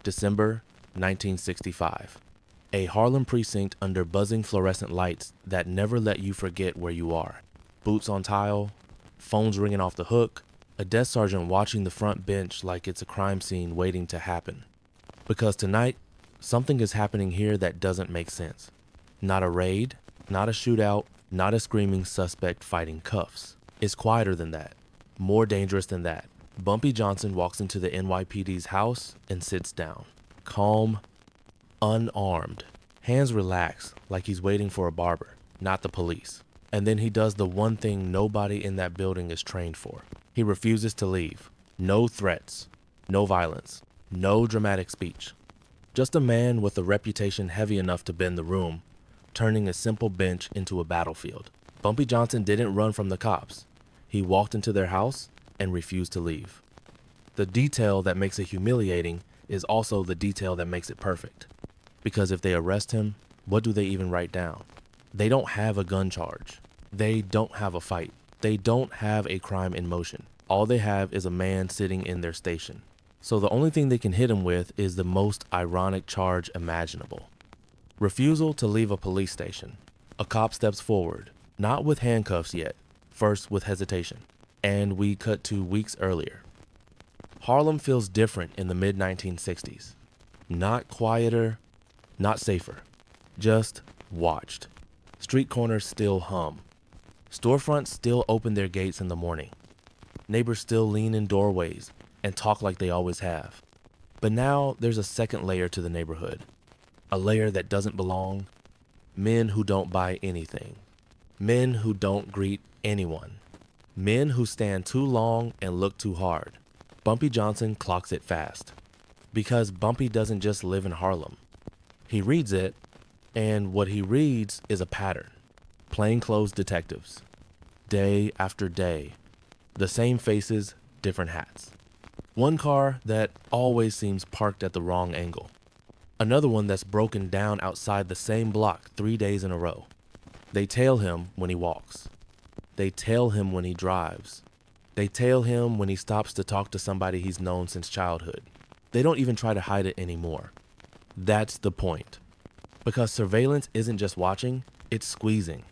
December 1965. A Harlem precinct under buzzing fluorescent lights that never let you forget where you are. Boots on tile, phones ringing off the hook, a desk sergeant watching the front bench like it's a crime scene waiting to happen. Because tonight, something is happening here that doesn't make sense. Not a raid, not a shootout, not a screaming suspect fighting cuffs. It's quieter than that, more dangerous than that. Bumpy Johnson walks into the NYPD's house and sits down. Calm, unarmed, hands relaxed like he's waiting for a barber, not the police. And then he does the one thing nobody in that building is trained for. He refuses to leave. No threats, no violence, no dramatic speech. Just a man with a reputation heavy enough to bend the room, turning a simple bench into a battlefield. Bumpy Johnson didn't run from the cops. He walked into their house and refused to leave. The detail that makes it humiliating is also the detail that makes it perfect. Because if they arrest him, what do they even write down? They don't have a gun charge. They don't have a fight. They don't have a crime in motion. All they have is a man sitting in their station. So the only thing they can hit him with is the most ironic charge imaginable. Refusal to leave a police station. A cop steps forward, not with handcuffs yet, first with hesitation. And we cut to weeks earlier. Harlem feels different in the mid-1960s. Not quieter, not safer, just watched. Street corners still hum. Storefronts still open their gates in the morning. Neighbors still lean in doorways and talk like they always have. But now there's a second layer to the neighborhood. A layer that doesn't belong. Men who don't buy anything. Men who don't greet anyone. Men who stand too long and look too hard. Bumpy Johnson clocks it fast. Because Bumpy doesn't just live in Harlem. He reads it, and what he reads is a pattern. Plainclothes detectives. Day after day. The same faces, different hats. One car that always seems parked at the wrong angle. Another one that's broken down outside the same block 3 days in a row. They tail him when he walks. They tail him when he drives. They tail him when he stops to talk to somebody he's known since childhood. They don't even try to hide it anymore. That's the point. Because surveillance isn't just watching, it's squeezing.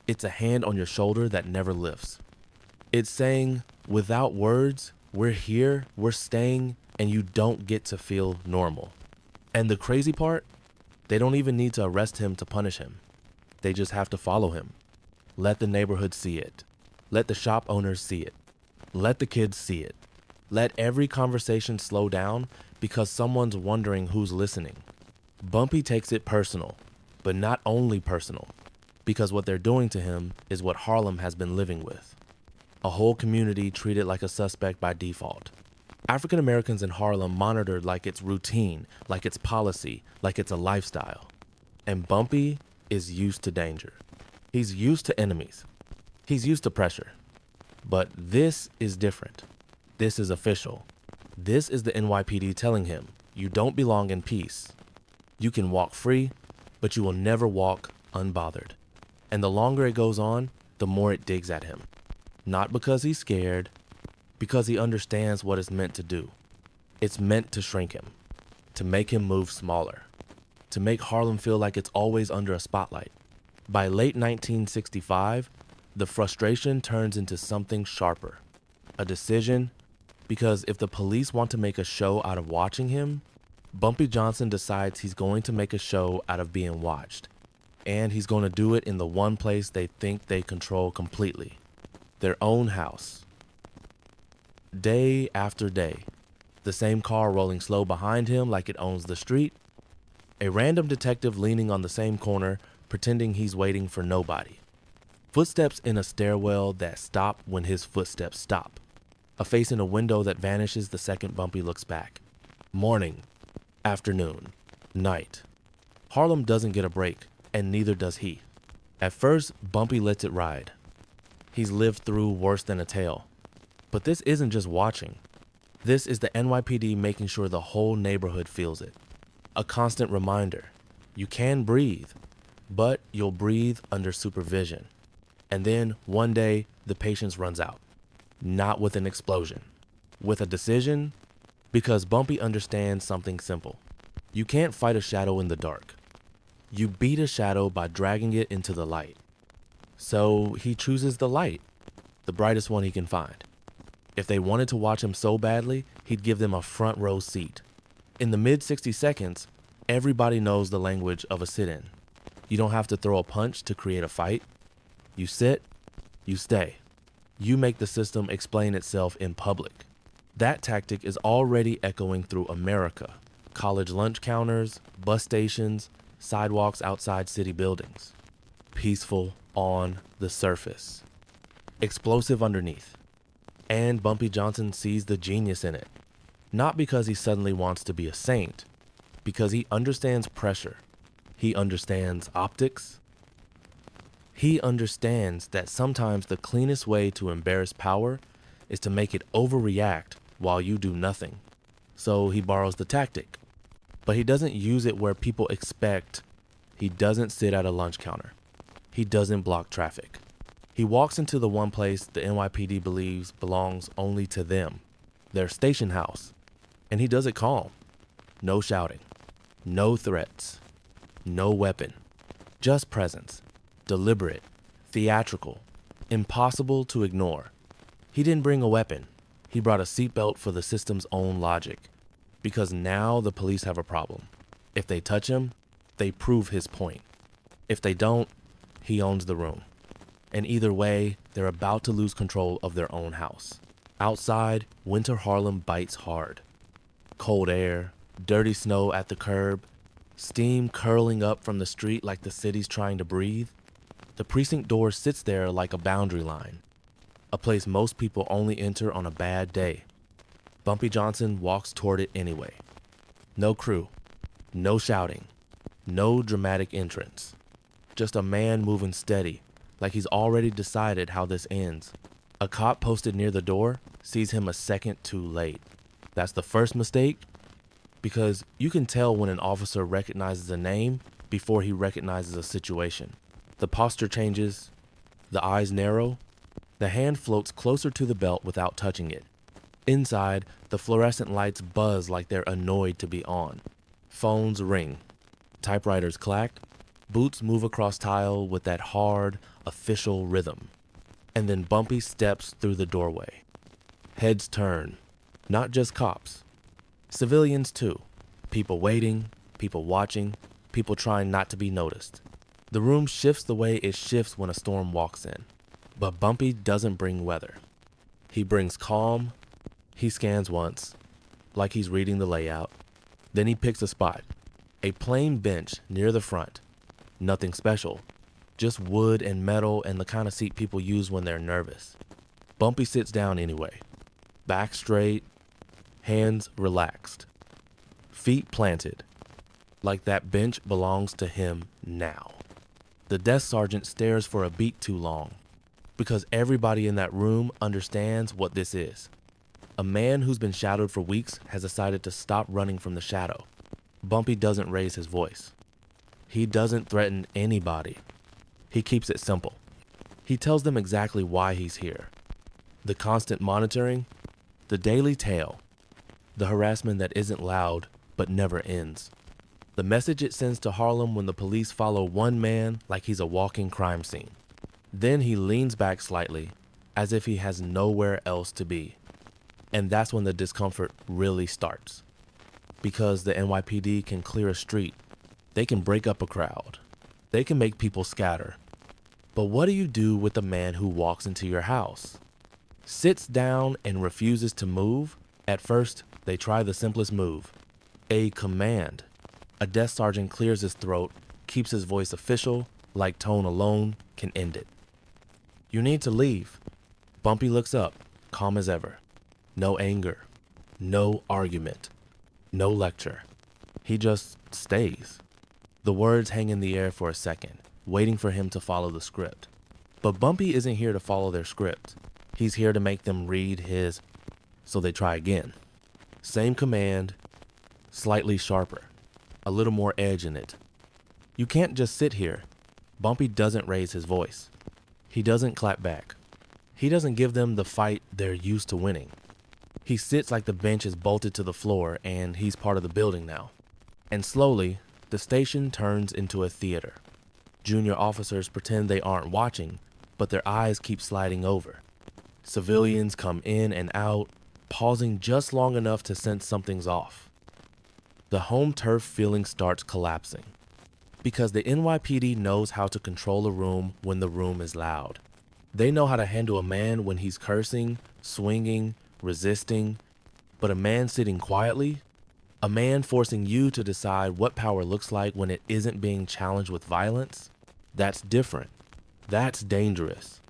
It's a hand on your shoulder that never lifts. It's saying, without words, we're here, we're staying, and you don't get to feel normal. And the crazy part, they don't even need to arrest him to punish him. They just have to follow him. Let the neighborhood see it. Let the shop owners see it. Let the kids see it. Let every conversation slow down because someone's wondering who's listening. Bumpy takes it personal, but not only personal, because what they're doing to him is what Harlem has been living with. A whole community treated like a suspect by default. African Americans in Harlem monitored like it's routine, like it's policy, like it's a lifestyle. And Bumpy is used to danger. He's used to enemies. He's used to pressure. But this is different. This is official. This is the NYPD telling him, you don't belong in peace. You can walk free, but you will never walk unbothered. And the longer it goes on, the more it digs at him. Not because he's scared, because he understands what it's meant to do. It's meant to shrink him, to make him move smaller, to make Harlem feel like it's always under a spotlight. By late 1965, the frustration turns into something sharper. A decision, because if the police want to make a show out of watching him, Bumpy Johnson decides he's going to make a show out of being watched. And he's going to do it in the one place they think they control completely. Their own house. Day after day, the same car rolling slow behind him like it owns the street. A random detective leaning on the same corner, pretending he's waiting for nobody. Footsteps in a stairwell that stop when his footsteps stop. A face in a window that vanishes the second Bumpy looks back. Morning, afternoon, night. Harlem doesn't get a break, and neither does he. At first, Bumpy lets it ride. He's lived through worse than a tale. But this isn't just watching. This is the NYPD making sure the whole neighborhood feels it. A constant reminder. You can breathe, but you'll breathe under supervision. And then one day, the patience runs out. Not with an explosion. With a decision, Because Bumpy understands something simple. You can't fight a shadow in the dark. You beat a shadow by dragging it into the light. So he chooses the light, the brightest one he can find. If they wanted to watch him so badly, he'd give them a front row seat. In the mid 60 seconds, everybody knows the language of a sit-in. You don't have to throw a punch to create a fight. You sit, you stay. You make the system explain itself in public. That tactic is already echoing through America. College lunch counters, bus stations, sidewalks outside city buildings. Peaceful on the surface. Explosive underneath. And Bumpy Johnson sees the genius in it. Not because he suddenly wants to be a saint, because he understands pressure. He understands optics. He understands that sometimes the cleanest way to embarrass power is to make it overreact while you do nothing. So he borrows the tactic, but he doesn't use it where people expect. He doesn't sit at a lunch counter. He doesn't block traffic. He walks into the one place the NYPD believes belongs only to them, their station house, and he does it calm. No shouting, no threats, no weapon, just presence, deliberate, theatrical, impossible to ignore. He didn't bring a weapon. He brought a seatbelt for the system's own logic, because now the police have a problem. If they touch him, they prove his point. If they don't, he owns the room. And either way, they're about to lose control of their own house. Outside, winter Harlem bites hard. Cold air, dirty snow at the curb, steam curling up from the street like the city's trying to breathe. The precinct door sits there like a boundary line, a place most people only enter on a bad day. Bumpy Johnson walks toward it anyway. No crew, no shouting, no dramatic entrance. Just a man moving steady, like he's already decided how this ends. A cop posted near the door sees him a second too late. That's the first mistake, because you can tell when an officer recognizes a name before he recognizes a situation. The posture changes, the eyes narrow, the hand floats closer to the belt without touching it. Inside, the fluorescent lights buzz like they're annoyed to be on. Phones ring, typewriters clack, boots move across tile with that hard, official rhythm. And then Bumpy steps through the doorway. Heads turn, not just cops. Civilians too. People waiting, people watching, people trying not to be noticed. The room shifts the way it shifts when a storm walks in. But Bumpy doesn't bring weather. He brings calm. He scans once, like he's reading the layout. Then he picks a spot. A plain bench near the front. Nothing special. Just wood and metal and the kind of seat people use when they're nervous. Bumpy sits down anyway. Back straight, hands relaxed, feet planted, like that bench belongs to him now. The desk sergeant stares for a beat too long, because everybody in that room understands what this is. A man who's been shadowed for weeks has decided to stop running from the shadow. Bumpy doesn't raise his voice. He doesn't threaten anybody. He keeps it simple. He tells them exactly why he's here. The constant monitoring, the daily tale, the harassment that isn't loud but never ends. The message it sends to Harlem when the police follow one man like he's a walking crime scene. Then he leans back slightly, as if he has nowhere else to be. And that's when the discomfort really starts. Because the NYPD can clear a street, they can break up a crowd, they can make people scatter. But what do you do with the man who walks into your house? Sits down and refuses to move? At first, they try the simplest move, a command. A desk sergeant clears his throat, keeps his voice official, like tone alone can end it. You need to leave. Bumpy looks up, calm as ever. No anger, no argument, no lecture. He just stays. The words hang in the air for a second, waiting for him to follow the script. But Bumpy isn't here to follow their script. He's here to make them read his. So they try again. Same command, slightly sharper, a little more edge in it. You can't just sit here. Bumpy doesn't raise his voice. He doesn't clap back. He doesn't give them the fight they're used to winning. He sits like the bench is bolted to the floor and he's part of the building now. And slowly, the station turns into a theater. Junior officers pretend they aren't watching, but their eyes keep sliding over. Civilians come in and out, pausing just long enough to sense something's off. The home turf feeling starts collapsing, because the NYPD knows how to control a room when the room is loud. They know how to handle a man when he's cursing, swinging, resisting, but a man sitting quietly, a man forcing you to decide what power looks like when it isn't being challenged with violence, that's different. That's dangerous.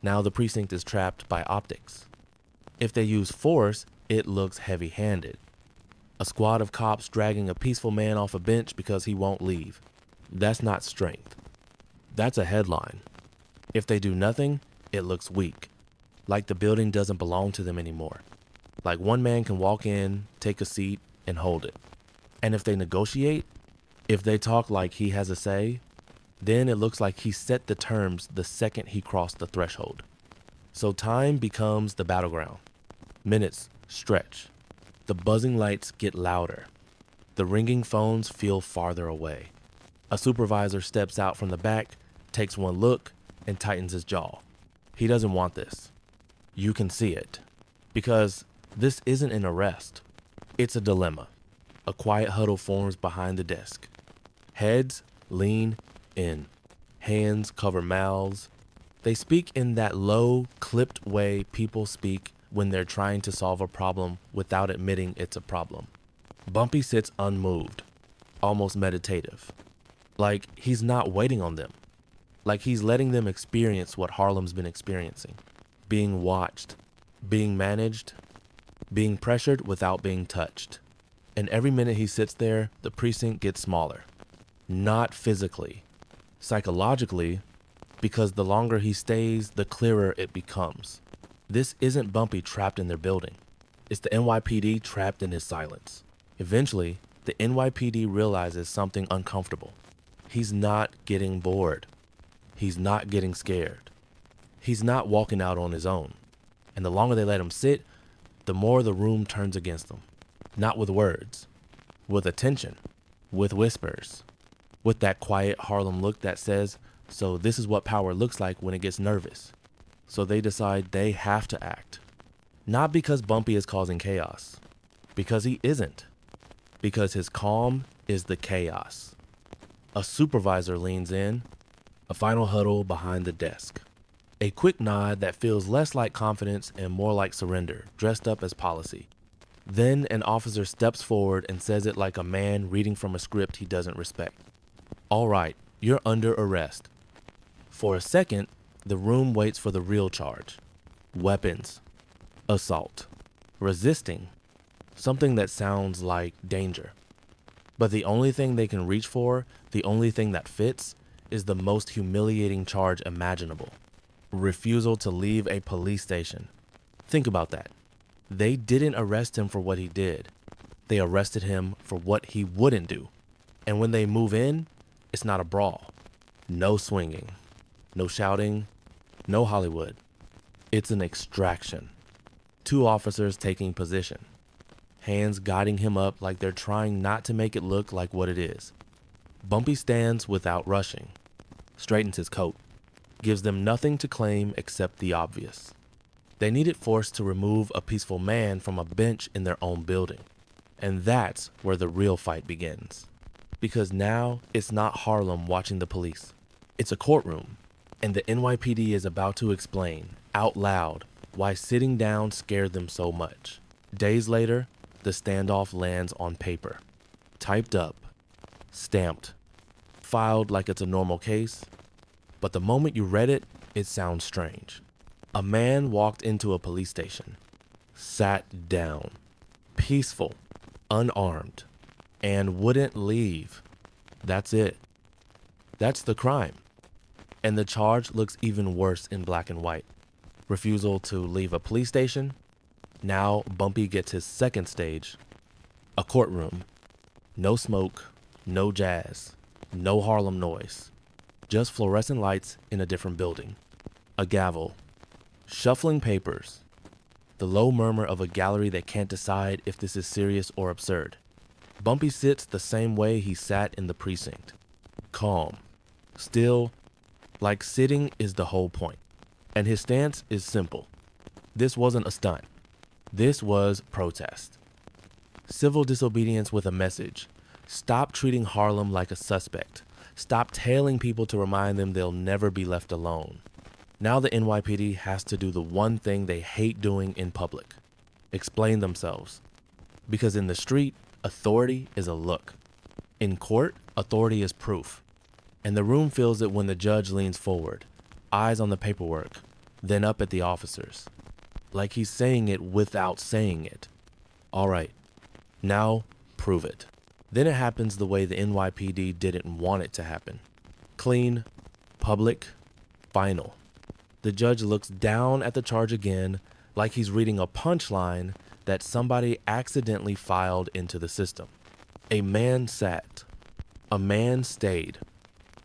Now the precinct is trapped by optics. If they use force, it looks heavy-handed. A squad of cops dragging a peaceful man off a bench because he won't leave. That's not strength. That's a headline. If they do nothing, it looks weak. Like the building doesn't belong to them anymore. Like one man can walk in, take a seat, and hold it. And if they negotiate, if they talk like he has a say, then it looks like he set the terms the second he crossed the threshold. So time becomes the battleground. Minutes stretch. The buzzing lights get louder. The ringing phones feel farther away. A supervisor steps out from the back, takes one look, and tightens his jaw. He doesn't want this. You can see it. Because this isn't an arrest. It's a dilemma. A quiet huddle forms behind the desk. Heads lean in. Hands cover mouths. They speak in that low, clipped way people speak when they're trying to solve a problem without admitting it's a problem. Bumpy sits unmoved, almost meditative. Like he's not waiting on them. Like he's letting them experience what Harlem's been experiencing. Being watched, being managed, being pressured without being touched. And every minute he sits there, the precinct gets smaller. Not physically, psychologically, because the longer he stays, the clearer it becomes. This isn't Bumpy trapped in their building. It's the NYPD trapped in his silence. Eventually, the NYPD realizes something uncomfortable. He's not getting bored. He's not getting scared. He's not walking out on his own. And the longer they let him sit, the more the room turns against them. Not with words, with attention, with whispers, with that quiet Harlem look that says, so this is what power looks like when it gets nervous. So they decide they have to act. Not because Bumpy is causing chaos, because he isn't. Because his calm is the chaos. A supervisor leans in, a final huddle behind the desk. A quick nod that feels less like confidence and more like surrender, dressed up as policy. Then an officer steps forward and says it like a man reading from a script he doesn't respect. All right, you're under arrest. For a second, the room waits for the real charge. Weapons. Assault. Resisting. Something that sounds like danger. But the only thing they can reach for, the only thing that fits, is the most humiliating charge imaginable. Refusal to leave a police station. Think about that. They didn't arrest him for what he did. They arrested him for what he wouldn't do. And when they move in, it's not a brawl. No swinging. No shouting. No Hollywood. It's an extraction. 2 officers taking position. Hands guiding him up like they're trying not to make it look like what it is. Bumpy stands without rushing. Straightens his coat. Gives them nothing to claim except the obvious. They needed force to remove a peaceful man from a bench in their own building. And that's where the real fight begins. Because now it's not Harlem watching the police. It's a courtroom. And the NYPD is about to explain, out loud, why sitting down scared them so much. Days later, the standoff lands on paper. Typed up. Stamped. Filed like it's a normal case. But the moment you read it, it sounds strange. A man walked into a police station. Sat down. Peaceful. Unarmed. And wouldn't leave. That's it. That's the crime. And the charge looks even worse in black and white. Refusal to leave a police station. Now Bumpy gets his second stage. A courtroom. No smoke, no jazz, no Harlem noise. Just fluorescent lights in a different building. A gavel. Shuffling papers. the low murmur of a gallery that can't decide if this is serious or absurd. Bumpy sits the same way he sat in the precinct. Calm. Still, like sitting is the whole point. And his stance is simple. This wasn't a stunt. This was protest. Civil disobedience with a message. Stop treating Harlem like a suspect. Stop tailing people to remind them they'll never be left alone. Now the NYPD has to do the one thing they hate doing in public. Explain themselves. Because in the street, authority is a look. In court, authority is proof. And the room feels it when the judge leans forward, eyes on the paperwork, then up at the officers. Like he's saying it without saying it. All right, now prove it. Then it happens the way the NYPD didn't want it to happen. Clean, public, final. The judge looks down at the charge again, like he's reading a punchline that somebody accidentally filed into the system. A man sat. A man stayed.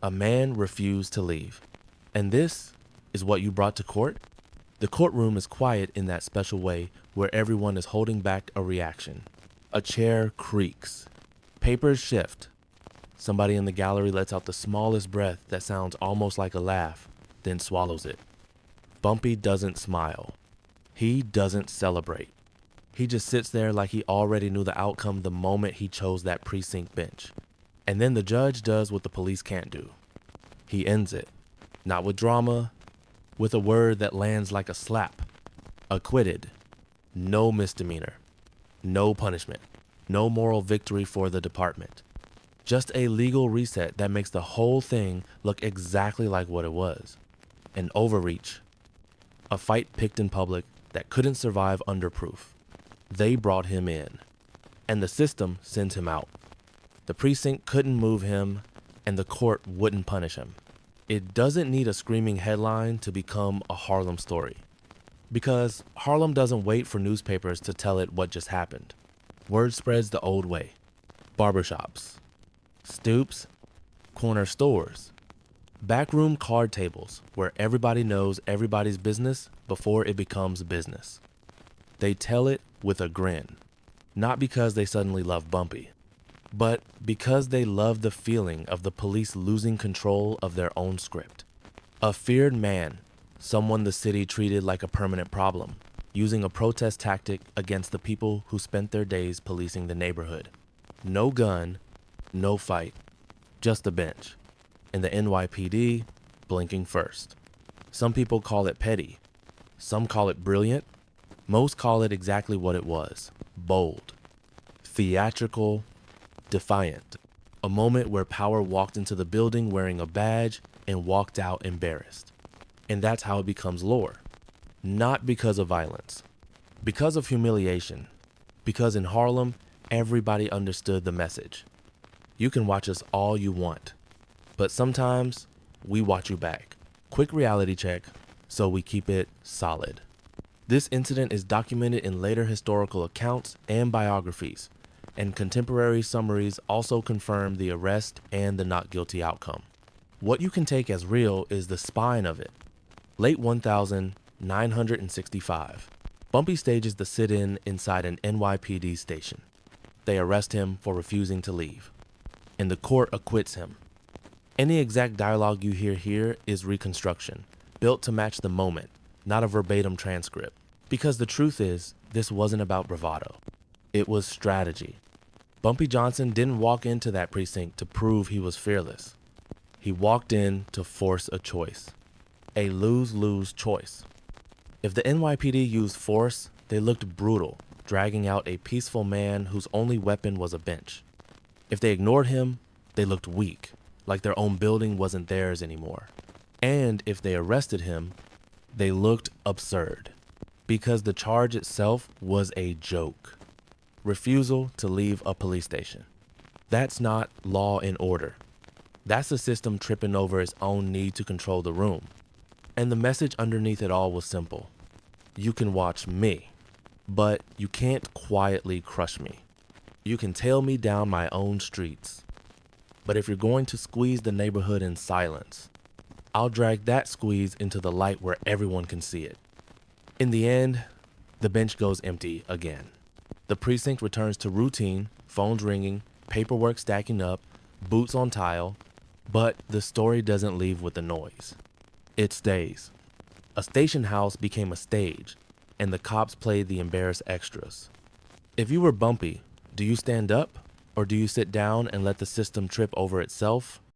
A man refused to leave. And this is what you brought to court? The courtroom is quiet in that special way where everyone is holding back a reaction. A chair creaks. Papers shift. Somebody in the gallery lets out the smallest breath that sounds almost like a laugh, then swallows it. Bumpy doesn't smile. He doesn't celebrate. He just sits there like he already knew the outcome the moment he chose that precinct bench. And then the judge does what the police can't do. He ends it. Not with drama, with a word that lands like a slap. Acquitted. No misdemeanor. No punishment. No moral victory for the department. Just a legal reset that makes the whole thing look exactly like what it was. An overreach. A fight picked in public that couldn't survive under proof. They brought him in. And the system sent him out. The precinct couldn't move him, and the court wouldn't punish him. It doesn't need a screaming headline to become a Harlem story. Because Harlem doesn't wait for newspapers to tell it what just happened. Word spreads the old way. Barbershops, stoops, corner stores, backroom card tables where everybody knows everybody's business before it becomes business. They tell it with a grin, not because they suddenly love Bumpy, but because they love the feeling of the police losing control of their own script. A feared man, someone the city treated like a permanent problem, using a protest tactic against the people who spent their days policing the neighborhood. No gun, no fight, just a bench. And the NYPD blinking first. Some people call it petty. Some call it brilliant. Most call it exactly what it was: bold, theatrical, defiant. A moment where power walked into the building wearing a badge and walked out embarrassed. And that's how it becomes lore. Not because of violence, because of humiliation, because in Harlem, everybody understood the message. You can watch us all you want, but sometimes we watch you back. Quick reality check, so we keep it solid. This incident is documented in later historical accounts and biographies, and contemporary summaries also confirm the arrest and the not guilty outcome. What you can take as real is the spine of it. Late 1965. Bumpy stages the sit-in inside an NYPD station. They arrest him for refusing to leave, and the court acquits him. Any exact dialogue you hear here is reconstruction, built to match the moment, not a verbatim transcript. Because the truth is, this wasn't about bravado. It was strategy. Bumpy Johnson didn't walk into that precinct to prove he was fearless. He walked in to force a choice. A lose-lose choice. If the NYPD used force, they looked brutal, dragging out a peaceful man whose only weapon was a bench. If they ignored him, they looked weak, like their own building wasn't theirs anymore. And if they arrested him, they looked absurd, because the charge itself was a joke. Refusal to leave a police station. That's not law and order. That's the system tripping over its own need to control the room. And the message underneath it all was simple. You can watch me, but you can't quietly crush me. You can tail me down my own streets. But if you're going to squeeze the neighborhood in silence, I'll drag that squeeze into the light where everyone can see it. In the end, The bench goes empty again. The precinct returns to routine, phones ringing, paperwork stacking up, boots on tile, but the story doesn't leave with the noise. It stays. A station house became a stage, and the cops played the embarrassed extras. If you were Bumpy, do you stand up, or do you sit down and let the system trip over itself?